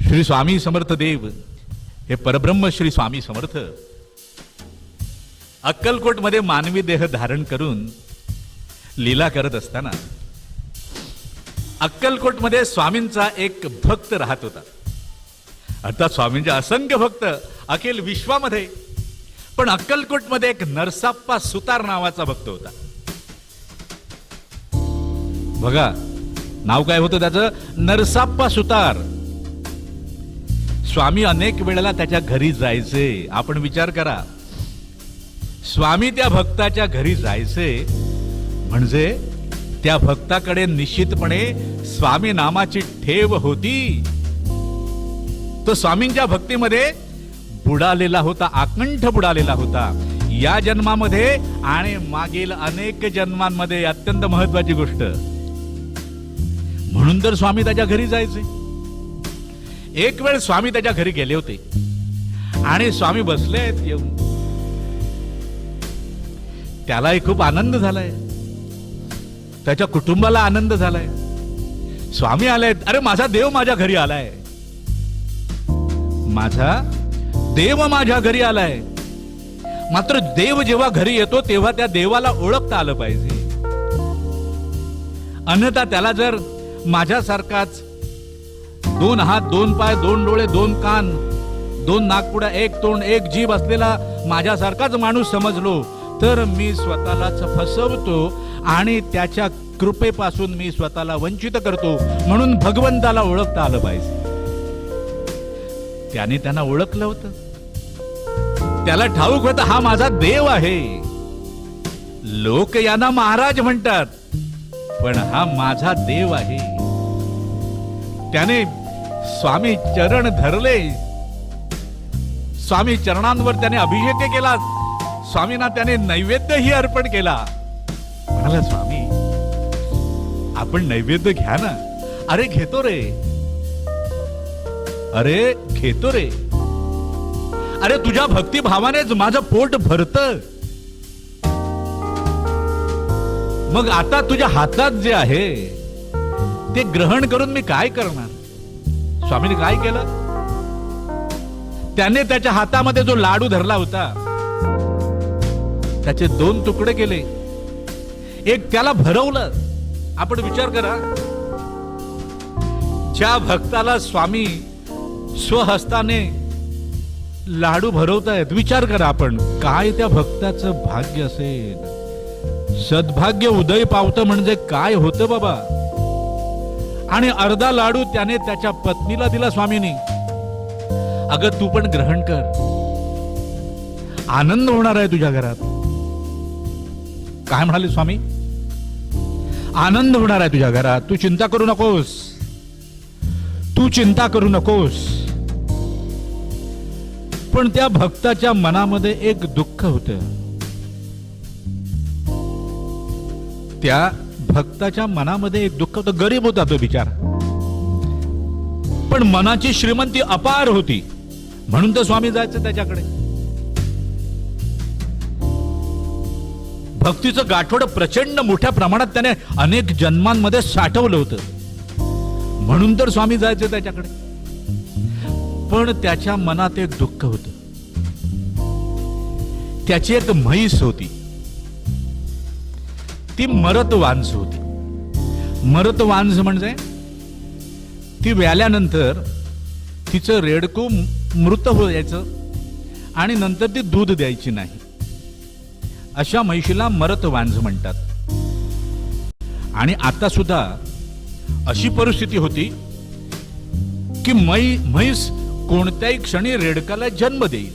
श्री स्वामी समर्थ देव हे परब्रह्म श्री स्वामी समर्थ अक्कलकोट मध्ये मानवी देह धारण करून लीला करत असताना अक्कलकोट मध्ये स्वामींचा एक भक्त राहत होता. अर्थात स्वामींचे असंख्य भक्त अखिल विश्वामध्ये, पण अक्कलकोट मध्ये एक नरसाप्पा सुतार नावाचा भक्त होता. बघा नाव काय होतं त्याचं, नरसाप्पा सुतार. स्वामी अनेक वेळेला त्याच्या घरी जायचे. आपण विचार करा, स्वामी त्या भक्ताच्या घरी जायचे म्हणजे त्या भक्ताकडे निश्चितपणे स्वामी नामाची ठेव होती. तो स्वामींच्या भक्तीमध्ये बुडालेला होता, आकंठ बुडालेला होता. या जन्मामध्ये आणि मागील अनेक जन्मांमध्ये. अत्यंत महत्वाची गोष्ट. म्हणून तर स्वामी त्याच्या घरी जायचे. एक वेळ स्वामी त्याच्या घरी गेले होते आणि स्वामी बसले आहेत येऊन. त्यालाही खूप आनंद झालाय, त्याच्या कुटुंबाला आनंद झालाय. स्वामी आलेत, अरे माझा देव माझ्या घरी आलाय, माझा देव माझ्या घरी आलाय. मात्र देव जेव्हा घरी येतो तेव्हा त्या देवाला ओळखता आलं पाहिजे. अन्यथा त्याला जर माझ्यासारखाच 2 हात 2 पाय 2 डोळे 2 कान 2 नाकपुड्या 1 तोंड 1 जीभ असलेला माझ्यासारखाच माणूस समजलो तर मी स्वतःलाच फसवतो आणि त्याच्या कृपेपासून मी स्वतःला वंचित करतो. म्हणून भगवंताला ओळखता आलं पाहिजे. त्याने त्यांना ओळखलं होतं. त्याला ठाऊक होतं हा माझा देव आहे. लोक यांना महाराज म्हणतात, पण हा माझा देव आहे. त्याने स्वामी चरण धरले, स्वामी चरणांवर त्याने अभिषेक केला, स्वामींना त्याने नैवेद्यही अर्पण केला. म्हणाला स्वामी आपण नैवेद्य घ्या ना. अरे घेतो रे, अरे घेतो रे. अरे तुझ्या भक्तिभावानेच माझं पोट भरतं. मग आता तुझ्या हातात जे आहे ते ग्रहण करून मी काय करणार. स्वामीने काय केलं, त्याने त्याच्या हातामध्ये जो लाडू धरला होता त्याचे 2 तुकडे केले, एक त्याला भरवलं. आपण विचार करा, ज्या भक्ताला स्वामी स्वहस्ताने लाडू भरवतायत, विचार करा आपण काय त्या भक्ताचं भाग्य असेल. सद्भाग्य उदय पावतं म्हणजे काय होतं बाबा. आणि अर्धा लाडू त्याने त्याच्या पत्नीला दिला स्वामींनी. अगं तू पण ग्रहण कर, आनंद होणार आहे तुझ्या घरात. काय म्हणाले स्वामी, आनंद होणार आहे तुझ्या घरात. तू चिंता करू नकोस, तू चिंता करू नकोस. पण त्या भक्ताच्या मनामध्ये एक दुःख होतं. त्या भक्ताच्या मनामध्ये एक दुःख होतं. गरीब होता तो बिचारा, पण मनाची श्रीमंती अपार होती. म्हणून तर स्वामी जायचं त्याच्याकडे. भक्तीचं गाठोड प्रचंड मोठ्या प्रमाणात त्याने अनेक जन्मांमध्ये साठवलं होतं. म्हणून तर स्वामी जायचे त्याच्याकडे. पण त्याच्या मनात एक दुःख होतं. त्याची एक म्हैस होती, ती मरत वांस होती. मरत वांस म्हणजे ती व्याल्यानंतर तिचं रेडकू मृत व्हायचं आणि नंतर ती दूध द्यायची नाही. अशा म्हैशीला मरत वांज म्हणतात. आणि आता सुद्धा अशी परिस्थिती होती की म्हैस कोणत्याही क्षणी रेडकाला जन्म देईल.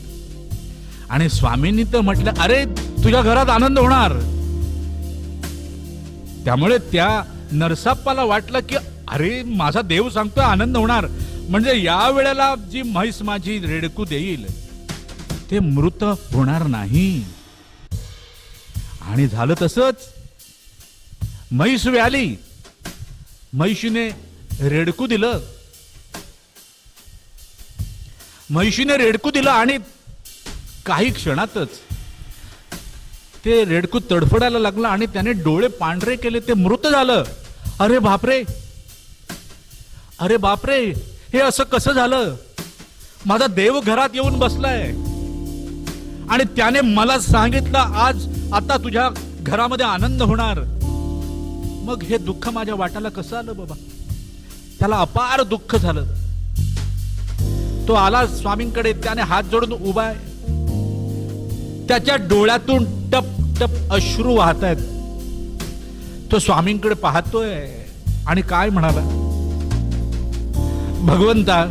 आणि स्वामींनी तर म्हटलं, अरे तुझ्या घरात आनंद होणार. त्यामुळे त्या नरसाप्पाला वाटलं की अरे माझा देव सांगतोय आनंद होणार, म्हणजे या वेळेला जी म्हैस माझी रेडकू देईल ते मृत होणार नाही. आणि झालं तसंच. म्हैस व्याली, म्हैशीने रेडकू दिलं, म्हैशीने रेडकू दिलं आणि काही क्षणातच ते रेडकू तडफडायला लागला आणि त्याने डोळे पांढरे केले, ते मृत झालं. अरे बापरे, अरे बापरे, हे असं कसं झालं? माझा देव घरात येऊन बसलाय आणि त्याने मला सांगितलं आज आता तुझ्या घरामध्ये आनंद होणार. मग हे दुःख माझ्या वाट्याला कसं आलं बाबा? त्याला अपार दुःख झालं. तो आला स्वामींकडे, त्याने हात जोडून उभा आहे. त्याच्या डोळ्यातून टप टप अश्रू वाहत आहेत. तो स्वामींकडे पाहतोय आणि काय म्हणाला, भगवंता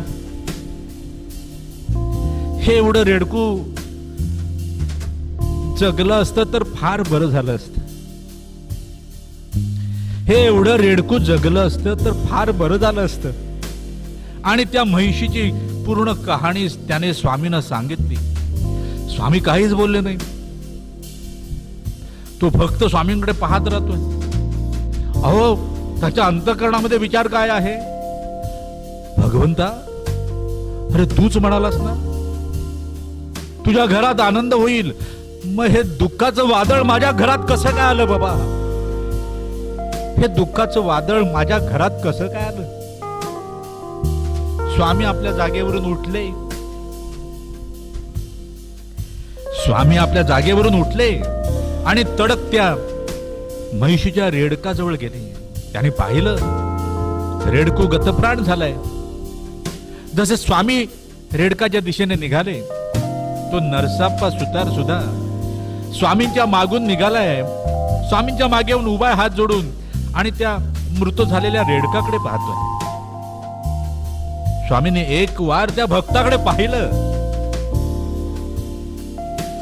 हे एवढं रेडकू जगलं असतं तर फार बरं झालं असतं. हे एवढं रेडकू जगलं असतं तर फार बरं झालं असतं. आणि त्या म्हैशीची पूर्ण कहाणी त्याने स्वामींना सांगितली. स्वामी काहीच बोलले नाही. तो फक्त स्वामींकडे पाहत राहतोय. अहो, त्याच्या अंतःकरणामध्ये विचार काय आहे, भगवंता अरे तूच म्हणालास ना तुझ्या घरात आनंद होईल, मग हे दुःखाचं वादळ माझ्या घरात कसं काय आलं बाबा? हे दुःखाचं वादळ माझ्या घरात कसं काय आलं? स्वामी आपल्या जागेवरून उठले. स्वामी आपल्या जागेवरून उठले आणि तडक त्या म्हैशीच्या रेडकाजवळ गेले. त्याने पाहिलं रेडकू गतप्राण झालाय. जसे स्वामी रेडकाच्या दिशेने निघाले, तो नरसाप्पा सुतार सुद्धा स्वामींच्या मागून निघालाय. स्वामींच्या मागे येऊन उभा हात जोडून आणि त्या मृत झालेल्या रेडकाकडे पाहतोय. स्वामीने एक वार त्या भक्ताकडे पाहिलं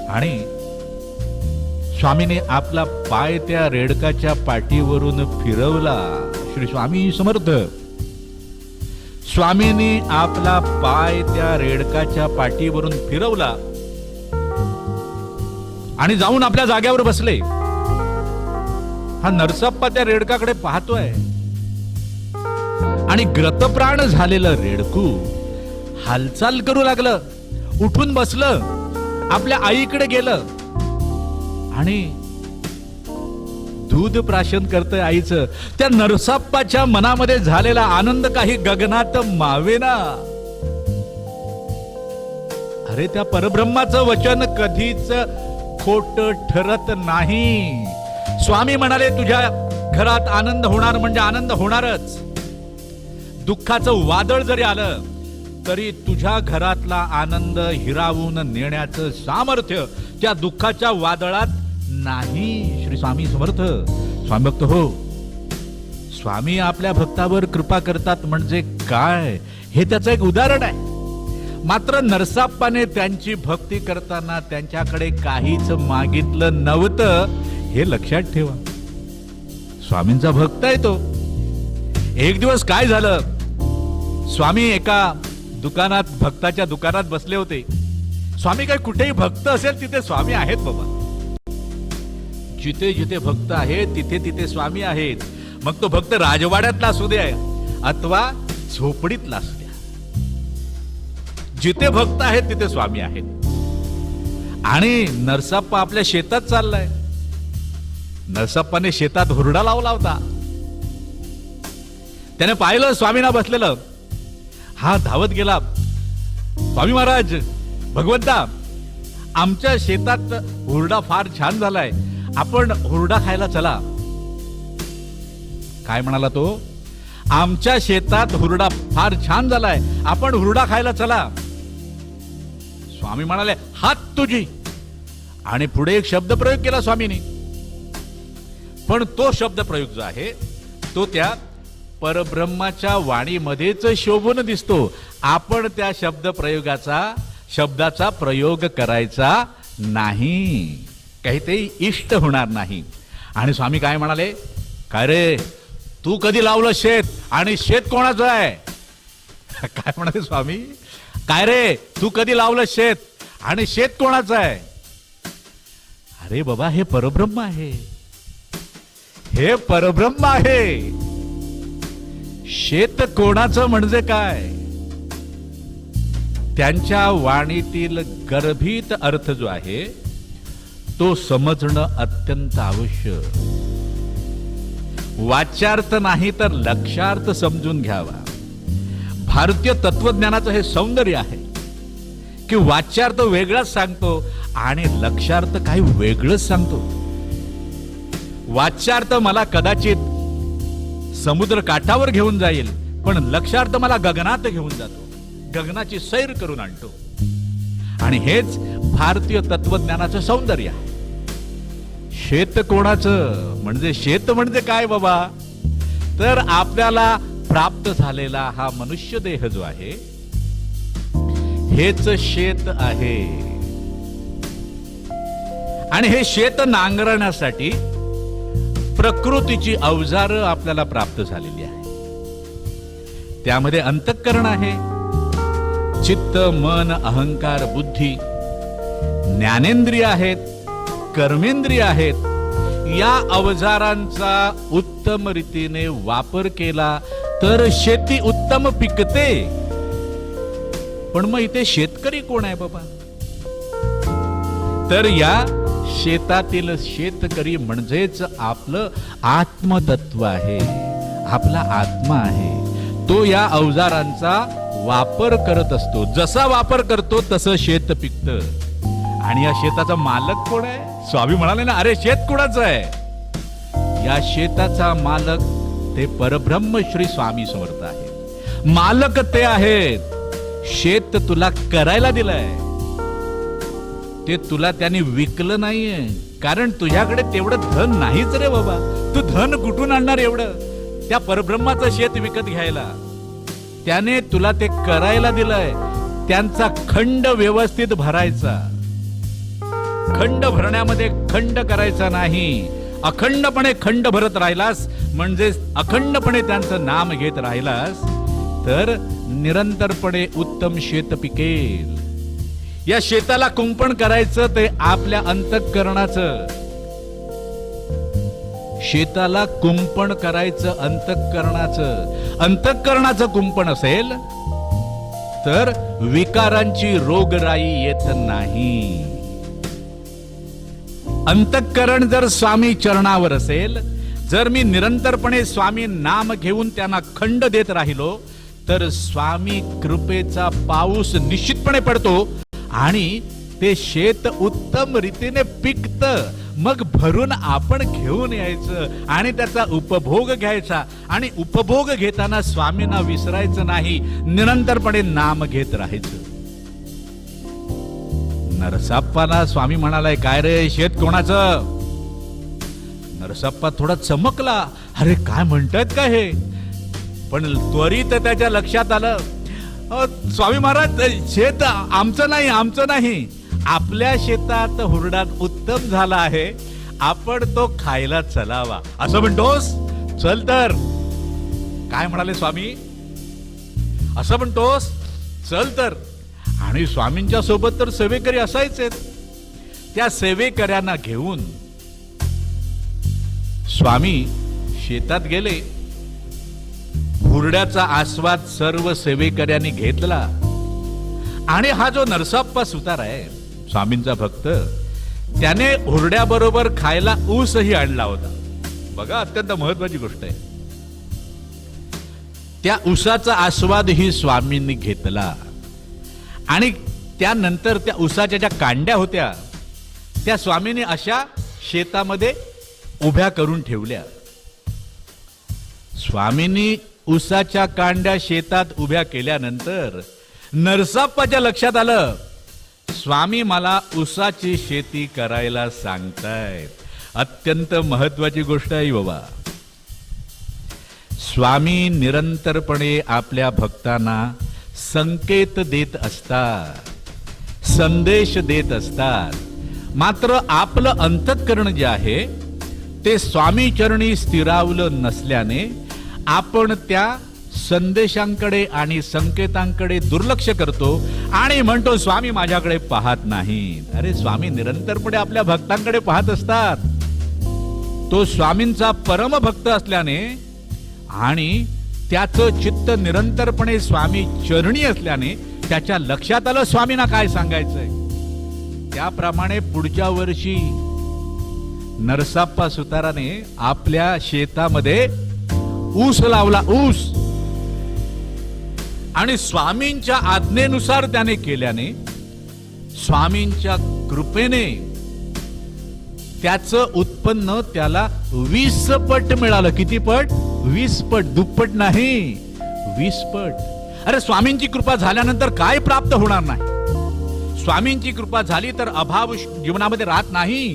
आणि स्वामीने आपला पाय त्या रेडकाच्या पाठीवरून फिरवला. श्री स्वामी समर्थ. स्वामींनी आपला पाय त्या रेडकाच्या पाठीवरून फिरवला आणि जाऊन आपल्या जाग्यावर बसले. हा नरसप्पा त्या रेडकाकडे पाहतोय आणि ग्रतप्राण झालेलं रेडकू हालचाल करू लागलं, उठून बसलं, आपल्या आईकडे गेलं आणि दूध प्राशन करतंय आईचं. त्या नरसप्पाच्या मनामध्ये झालेला आनंद काही गगनात मावेना. अरे त्या परब्रह्माचं वचन कधीच खोट ठरत नाही. स्वामी म्हणाले तुझ्या घरात आनंद होणार म्हणजे आनंद होणारच. दुःखाचं वादळ जरी आलं तरी तुझ्या घरातला आनंद हिरावून नेण्याचं सामर्थ्य त्या दुःखाच्या वादळात नाही. श्री स्वामी समर्थ. स्वामी भक्त हो, स्वामी आपल्या भक्तावर कृपा करतात म्हणजे काय हे त्याचं एक उदाहरण आहे. मात्र नरसाप्पाने त्यांची भक्ती करताना त्यांच्याकडे काहीच मागितलं नव्हतं हे लक्षात ठेवा. स्वामींचा भक्त आहे तो. एक दिवस काय झालं, स्वामी एका दुकानात, भक्ताच्या दुकानात बसले होते. स्वामी काय कुठेही भक्त असेल तिथे स्वामी आहेत बाबा. जिथे जिथे भक्त आहेत तिथे तिथे स्वामी आहेत. मग तो भक्त राजवाड्यातला असू द्या अथवा झोपडीतला असू द्या, जिथे भक्त आहेत तिथे स्वामी आहेत. आणि नरसाप्पा आपल्या शेतात चाललाय. नरसाप्पाने शेतात हुरडा लावला होता. त्याने पाहिलं स्वामींना बसलेलं. हा धावत गेला, स्वामी महाराज, भगवंता आमच्या शेतात हुरडा फार छान झालाय, आपण हुरडा खायला चला. काय म्हणाला तो? आमच्या शेतात हुरडा फार छान झालाय, आपण हुरडा खायला चला. स्वामी म्हणाले हात तुझी, आणि पुढे एक शब्द प्रयोग केला स्वामींनी. पण तो शब्द प्रयोग जो आहे तो त्या परब्रह्माच्या वाणीमध्येच शोभून दिसतो. आपण त्या शब्दाचा प्रयोग करायचा नाही, काहीतरी इष्ट होणार नाही. आणि स्वामी काय म्हणाले, काय रे तू कधी लावलं शेत, आणि शेत कोणाचं आहे? काय म्हणाले स्वामी, काय रे तू कधी लावलं शेत, आणि शेत कोणाचं आहे? अरे बाबा हे परब्रह्म आहे, हे परब्रह्म आहे. शेत कोणाचं म्हणजे काय? त्यांच्या वाणीतील गर्भित अर्थ जो आहे तो समजणं अत्यंत आवश्यक. वाच्यार्थ नाही तर लक्षार्थ समजून घ्यावा. भारतीय तत्वज्ञानाचं हे सौंदर्य आहे की वाच्यार्थ वेगळाच सांगतो आणि लक्ष्यार्थ काही वेगळंच सांगतो. वाच्यार्थ मला कदाचित समुद्र काठावर घेऊन जाईल, पण लक्ष्यार्थ मला गगनात घेऊन जातो, गगनाची सैर करून आणतो. आणि हेच भारतीय तत्वज्ञानाचं सौंदर्य आहे. शेत कोणाचं म्हणजे शेत म्हणजे काय बाबा, तर आपल्याला प्राप्त झालेला हा मनुष्य देह जो आहे हेच शेत आहे. आणि हे शेत नांगरण्यासाठी प्रकृतीची अवजारं आपल्याला प्राप्त झालेली आहे. त्यामध्ये अंतःकरण आहे, चित्त मन अहंकार बुद्धी, ज्ञानेंद्रिय आहेत, कर्मेंद्रिय आहेत. या अवजारांचा उत्तम रीतीने वापर केला तर शेती उत्तम पिकते. पण मग इथे शेतकरी कोण आहे बाबा, तर या शेतातील शेतकरी म्हणजेच आपलं आत्मतत्व आहे, आपला आत्मा आहे. तो या अवजारांचा वापर करत असतो. जसा वापर करतो तसं शेत पिकतं. आणि या शेताचा मालक कोण आहे? स्वामी म्हणाले ना, अरे शेत कोणाचं आहे? या शेताचा मालक ते परब्रह्म श्री स्वामी समर्थ आहे. मालक ते आहेत. शेत तुला करायला दिलंय, ते तुला त्यांनी विकलं नाहीये, कारण तुझ्याकडे तेवढं धन नाहीच रे बाबा. तू धन कुठून आणणार एवढं त्या परब्रह्माचं शेत विकत घ्यायला? त्याने तुला ते करायला दिलंय. त्यांचा खंड व्यवस्थित भरायचा. खंड भरण्यामध्ये खंड करायचा नाही. अखंडपणे खंड भरत राहिलास म्हणजे अखंडपणे त्यांचं नाम घेत राहिलास तर निरंतरपणे उत्तम शेत पिकेल. या शेताला कुंपण करायचं ते आपल्या अंतःकरणाचं. शेताला कुंपण करायचं अंतःकरणाचं. अंतःकरणाचं कुंपण असेल तर विकारांची रोगराई येत नाही. अंतःकरण जर स्वामी चरणावर असेल, जर मी निरंतरपणे स्वामी नाम घेऊन त्यांना खंड देत राहिलो तर स्वामी कृपेचा पाऊस निश्चितपणे पडतो आणि ते शेत उत्तम रीतीने पिकतं. मग भरून आपण घेऊन यायचं आणि त्याचा उपभोग घ्यायचा. आणि उपभोग घेताना स्वामींना विसरायचं नाही, निरंतरपणे नाम घेत राहायचं. नरसाप्पाला स्वामी म्हणालाय, काय रे शेत कोणाचं? नरसाप्पा थोडा चमकला, अरे काय म्हणतायत का हे? पण त्वरित त्याच्या लक्षात आलं, स्वामी महाराज शेत आमचं नाही, आमचं नाही. आपल्या शेतात हुरडा उत्तम झाला आहे, आपण तो खायला चलावा. असं म्हणतोस? चल तर. काय म्हणाले स्वामी? असं म्हणतोस? चल तर. आणि स्वामींच्या सोबत तर सेवेकरी असायचेच. त्या सेवेकऱ्यांना घेऊन स्वामी शेतात गेले. हुरड्याचा आस्वाद सर्व सेवेकऱ्यांनी घेतला. आणि हा जो नरसाप्पा सुतार आहे, स्वामींचा भक्त, त्याने हुरड्याबरोबर खायला ऊसही आणला होता. बघा, अत्यंत महत्वाची गोष्ट आहे. त्या ऊसाचा आस्वाद ही स्वामींनी घेतला. आणि त्यानंतर त्या ऊसाच्या ज्या कांड्या होत्या त्या स्वामींनी अशा शेतामध्ये उभ्या करून ठेवल्या. स्वामींनी ऊसाच्या कांड्या शेतात उभ्या केल्यानंतर नरसाप्पाच्या लक्षात आलं, स्वामी मला ऊसाची शेती करायला सांगतायत. अत्यंत महत्वाची गोष्ट आहे बाबा. स्वामी निरंतरपणे आपल्या भक्तांना संकेत देत असतात, संदेश देत असतात. मात्र आपलं अंतःकरण जे आहे ते स्वामी चरणी स्थिरावलं नसल्याने आपण त्या संदेशांकडे आणि संकेतांकडे दुर्लक्ष करतो आणि म्हणतो स्वामी माझ्याकडे पाहत नाहीत. अरे स्वामी निरंतरपणे आपल्या भक्तांकडे पाहत असतात. तो स्वामींचा परम भक्त असल्याने आणि त्याचं चित्त निरंतरपणे स्वामी चरणी असल्याने त्याच्या लक्षात आलं स्वामींना काय सांगायचंय. त्याप्रमाणे पुढच्या वर्षी नरसाप्पा सुताराने आपल्या शेतामध्ये ऊस लावला. ऊस आणि स्वामींच्या आज्ञेनुसार त्याने केल्याने स्वामींच्या कृपेने त्याचं उत्पन्न त्याला 20 पट मिळालं. किती पट? 20 पट. दुप्पट नाही, 20 पट. अरे स्वामींची कृपा झाल्यानंतर काय प्राप्त होणार नाही? स्वामींची कृपा झाली तर अभाव जीवनामध्ये राहत नाही.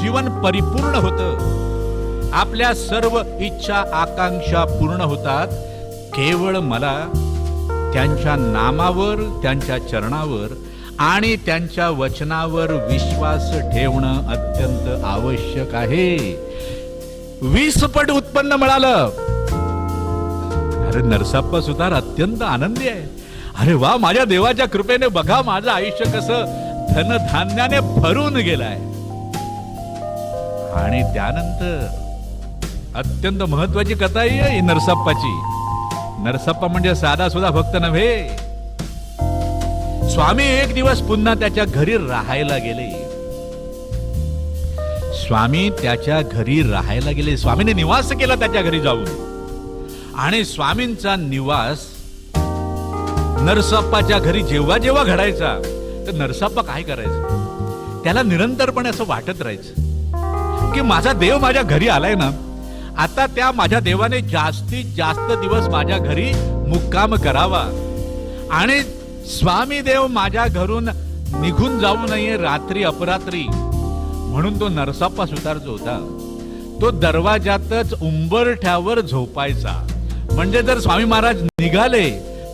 जीवन परिपूर्ण होतं. आपल्या सर्व इच्छा आकांक्षा पूर्ण होतात. केवळ मला त्यांच्या नामावर, त्यांच्या चरणावर आणि त्यांच्या वचनावर विश्वास ठेवणं अत्यंत आवश्यक आहे. 20 पट उत्पन्न मिळालं. अरे नरसाप्पा सुतार अत्यंत आनंदी आहे. अरे वा, माझ्या देवाच्या कृपेने बघा माझं आयुष्य कसं धनधान्याने भरून गेलाय. आणि त्यानंतर अत्यंत महत्वाची कथा आहे नरसाप्पाची. नरसाप्पा म्हणजे साधा सुद्धा भक्त नव्हे. स्वामी एक दिवस पुन्हा त्याच्या घरी राहायला गेले. स्वामी त्याच्या घरी राहायला गेले. स्वामीने निवास केला त्याच्या घरी जाऊन. आणि स्वामींचा निवास नरसाप्पाच्या घरी जेव्हा जेव्हा घडायचा तर नरसाप्पा काय करायचं, त्याला निरंतरपणे असं वाटत राहायचं की माझा देव माझ्या घरी आलाय ना, आता त्या माझ्या देवाने जास्तीत जास्त दिवस माझ्या घरी मुक्काम करावा आणि स्वामी देव माझ्या घरून निघून जाऊ नये रात्री अपरात्री. म्हणून तो नरसाप्पा सुतार जो होता तो दरवाजातच उंबरठ्यावर झोपायचा. म्हणजे जर स्वामी महाराज निघाले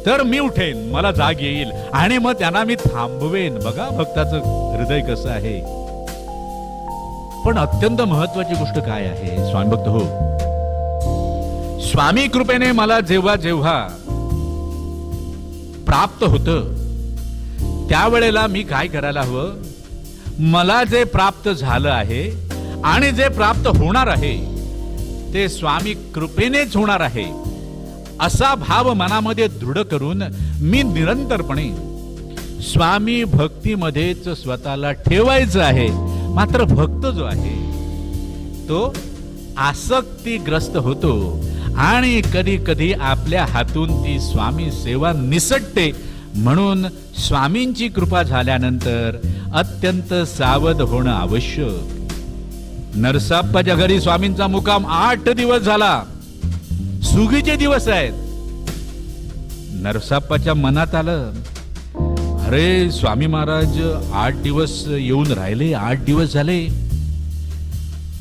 तर मी उठेन, मला जाग येईल आणि मग त्यांना मी थांबवेन. बघा भक्ताचं हृदय कसं आहे. पण अत्यंत महत्वाची गोष्ट काय आहे स्वामी भक्त हो, स्वामी कृपेने मला जेव्हा जेव्हा प्राप्त होतं त्यावेळेला मी काय करायला हवं, मला जे प्राप्त झालं आहे आणि जे प्राप्त होणार आहे ते स्वामी कृपेनेच होणार आहे असा भाव मनामध्ये दृढ करून मी निरंतरपणे स्वामी भक्तीमध्येच स्वतःला ठेवायचं आहे. मात्र भक्त जो आहे तो आसक्तीग्रस्त होतो आणि कधी कधी आपल्या हातून ती स्वामी सेवा निसटते. म्हणून स्वामींची कृपा झाल्यानंतर अत्यंत सावध होणं आवश्यक. नरसाप्पाच्या घरी स्वामींचा मुक्काम 8 दिवस झाला. सुगीचे दिवस आहेत. नरसाप्पाच्या मनात आलं, अरे स्वामी महाराज 8 दिवस येऊन राहिले, 8 दिवस झाले,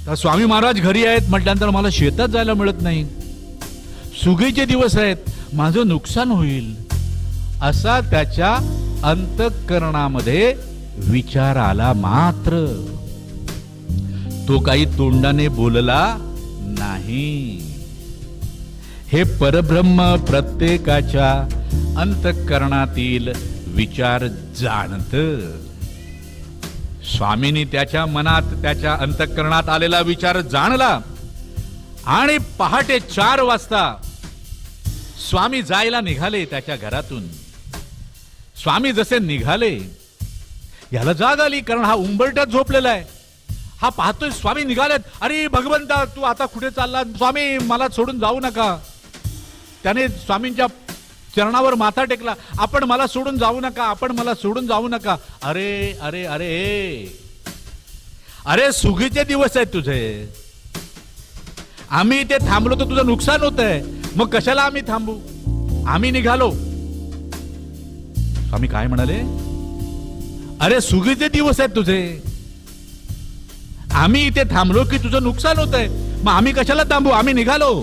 तर स्वामी महाराज घरी आहेत म्हटल्यानंतर मला शेतात जायला मिळत नाही, सुगीचे दिवस आहेत, माझं नुकसान होईल, असा त्याच्या अंतःकरणामध्ये विचार आला. मात्र तो काही तोंडाने बोलला नाही. हे परब्रह्म प्रत्येकाच्या अंतःकरणातील विचार जाणत. स्वामींनी त्याच्या मनात, त्याच्या अंतःकरणात आलेला विचार जाणला आणि पहाटे 4 वाजता स्वामी जायला निघाले त्याच्या घरातून. स्वामी जसे निघाले याला जाग आली, कारण हा उंबरठ्यात झोपलेला आहे. हा पाहतोय स्वामी निघालेत. अरे भगवंता तू आता कुठे चालला? स्वामी मला सोडून जाऊ नका. त्याने स्वामींच्या चरणावर माथा टेकला. आपण मला सोडून जाऊ नका, आपण मला सोडून जाऊ नका. अरे अरे अरे अरे सुगीचे दिवस आहेत तुझे. आम्ही इथे थांबलो तर तुझं नुकसान होत आहे, मग कशाला आम्ही थांबू? आम्ही निघालो. स्वामी काय म्हणाले, अरे सुगीचे दिवस आहेत तुझे, आम्ही इथे थांबलो की तुझं नुकसान होत आहे, मग आम्ही कशाला थांबू? आम्ही निघालो.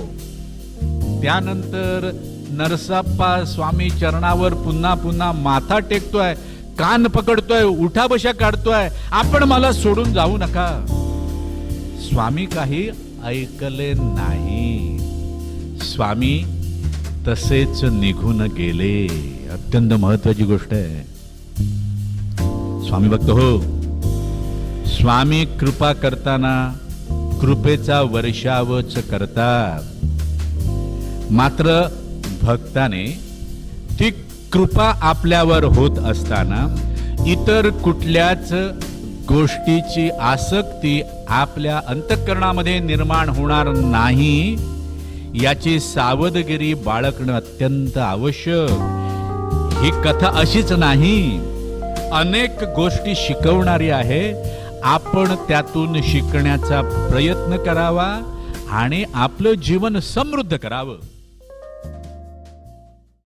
त्यानंतर नरसाप्पा स्वामी चरणावर पुन्हा पुन्हा माथा टेकतोय, कान पकडतोय, उठाबशा काढतोय, आपण मला सोडून जाऊ नका. स्वामी काही ऐकले नाही. स्वामी तसेच निघून गेले. अत्यंत महत्वाची गोष्ट आहे स्वामी भक्त हो. स्वामी कृपा करताना कृपेचा वर्षावच करतात. मात्र भक्ताने ती कृपा आपल्यावर होत असताना इतर कुठल्याच गोष्टीची आसक्ती आपल्या अंतःकरणामध्ये निर्माण होणार नाही याची सावधगिरी बाळगणं अत्यंत आवश्यक. ही कथा अशीच नाही, अनेक गोष्टी शिकवणारी आहे. आपण त्यातून शिकण्याचा प्रयत्न करावा आणि आपलं जीवन समृद्ध करावं.